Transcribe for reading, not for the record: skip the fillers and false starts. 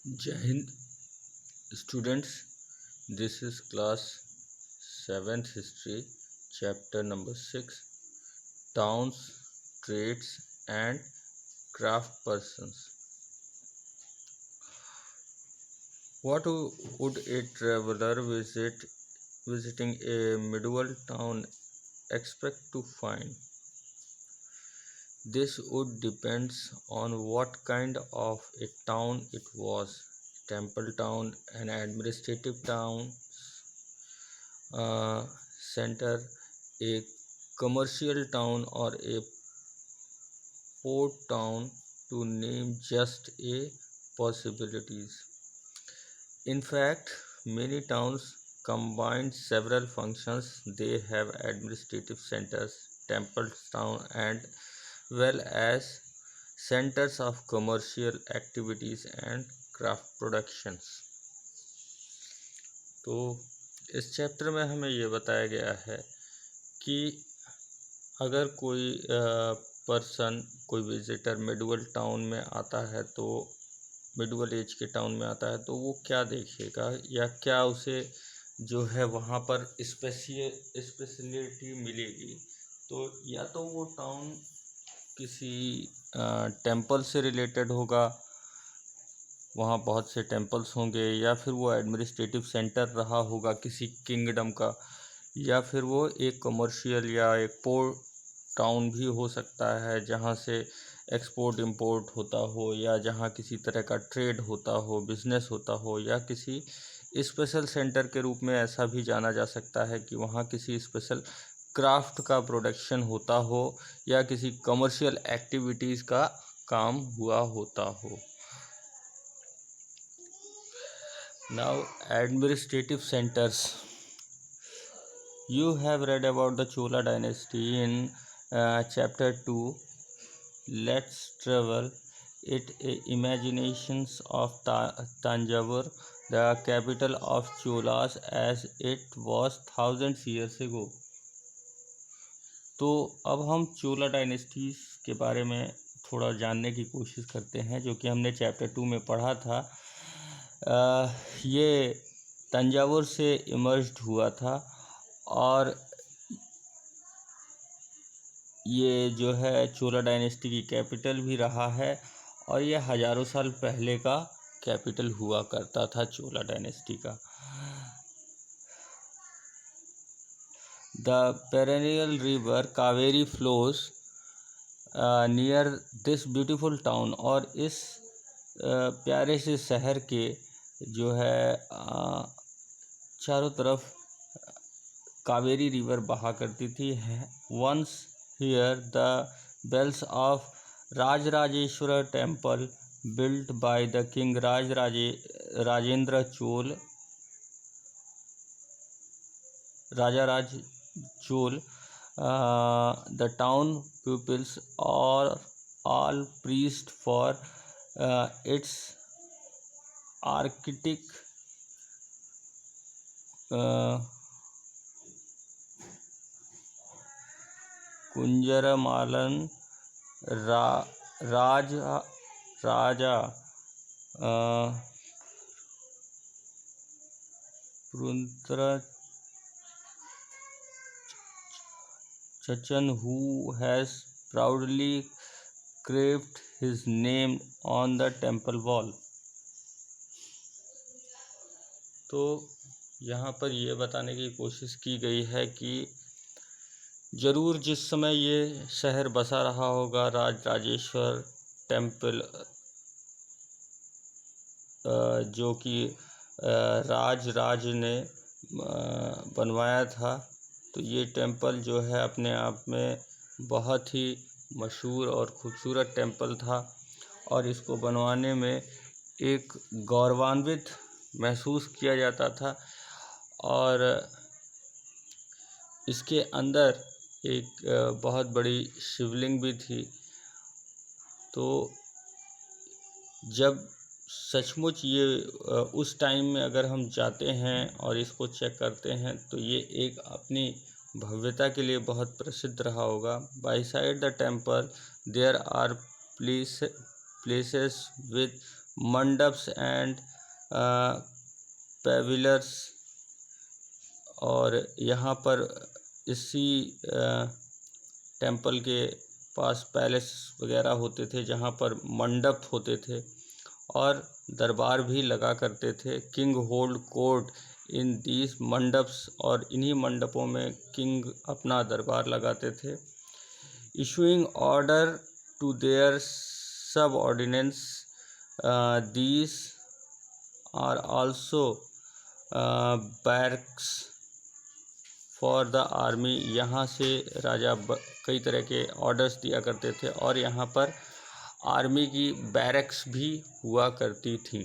Jai Hind students, this is class 7th history, chapter number 6, towns, trades and craft persons. What would a traveler visiting a medieval town expect to find? This would depends on what kind of a town it was. Temple town, an administrative town center, a commercial town, or a port town, to name just a possibilities. In fact, many towns combine several functions. They have administrative centers, temple town, and well as centers of commercial activities and craft productions. तो इस chapter में हमें ये बताया गया है कि अगर कोई पर्सन, कोई विजिटर मेडुअल टाउन में आता है, तो मेडुअल एज के टाउन में आता है, तो वो क्या देखेगा या क्या उसे जो है वहाँ पर स्पेशलिटी मिलेगी। तो या तो वो टाउन किसी टेम्पल से रिलेटेड होगा, वहाँ बहुत से टेम्पल्स होंगे, या फिर वो एडमिनिस्ट्रेटिव सेंटर रहा होगा किसी किंगडम का, या फिर वो एक कमर्शियल या एक पोर्ट टाउन भी हो सकता है जहाँ से एक्सपोर्ट इंपोर्ट होता हो, या जहाँ किसी तरह का ट्रेड होता हो, बिजनेस होता हो, या किसी स्पेशल सेंटर के रूप में ऐसा भी जाना जा सकता है कि वहाँ किसी स्पेशल क्राफ्ट का प्रोडक्शन होता हो या किसी कमर्शियल एक्टिविटीज़ का काम हुआ होता हो। Now, administrative centers. You have read about the Chola dynasty in chapter 2. Let's travel it imaginations of Tanjavur, the capital of Cholas as it was thousands years ago. तो अब हम चोला डायनेस्टी के बारे में थोड़ा जानने की कोशिश करते हैं, जो कि हमने चैप्टर 2 में पढ़ा था। ये तंजावुर से इमर्ज्ड हुआ था और ये जो है चोला डायनेस्टी की कैपिटल भी रहा है, और ये हज़ारों साल पहले का कैपिटल हुआ करता था चोला डायनेस्टी का। The perennial river Kaveri flows near this beautiful town, और इस प्यारे से शहर के जो है चारों तरफ कावेरी रिवर बहा करती थी। Once here the bells of Rajarajeshwar temple built by the king Rajendra Chol, Rajaraj Chol. The town pupils are all praised for its architect Kunjaramalan Raja Pruntra Chachan, who has proudly carved his name on the temple wall. तो यहाँ पर ये बताने की कोशिश की गई है कि ज़रूर जिस समय ये शहर बसा रहा होगा, राजेश्वर टेम्पल जो कि राज ने बनवाया था, तो ये टेम्पल जो है अपने आप में बहुत ही मशहूर और ख़ूबसूरत टेम्पल था, और इसको बनवाने में एक गौरवान्वित महसूस किया जाता था। और इसके अंदर एक बहुत बड़ी शिवलिंग भी थी। तो जब सचमुच ये उस टाइम में अगर हम जाते हैं और इसको चेक करते हैं, तो ये एक अपनी भव्यता के लिए बहुत प्रसिद्ध रहा होगा। By side the temple there are places with mandaps and pavilions, और यहाँ पर इसी टेम्पल के पास पैलेस वगैरह होते थे जहाँ पर मंडप होते थे और दरबार भी लगा करते थे। King hold court in these mandaps, और इन्हीं मंडपों में किंग अपना दरबार लगाते थे। Issuing order to their subordinates, these are also barracks for the army. यहाँ से राजा कई तरह के ऑर्डर्स दिया करते थे और यहाँ पर आर्मी की बैरक्स भी हुआ करती थी।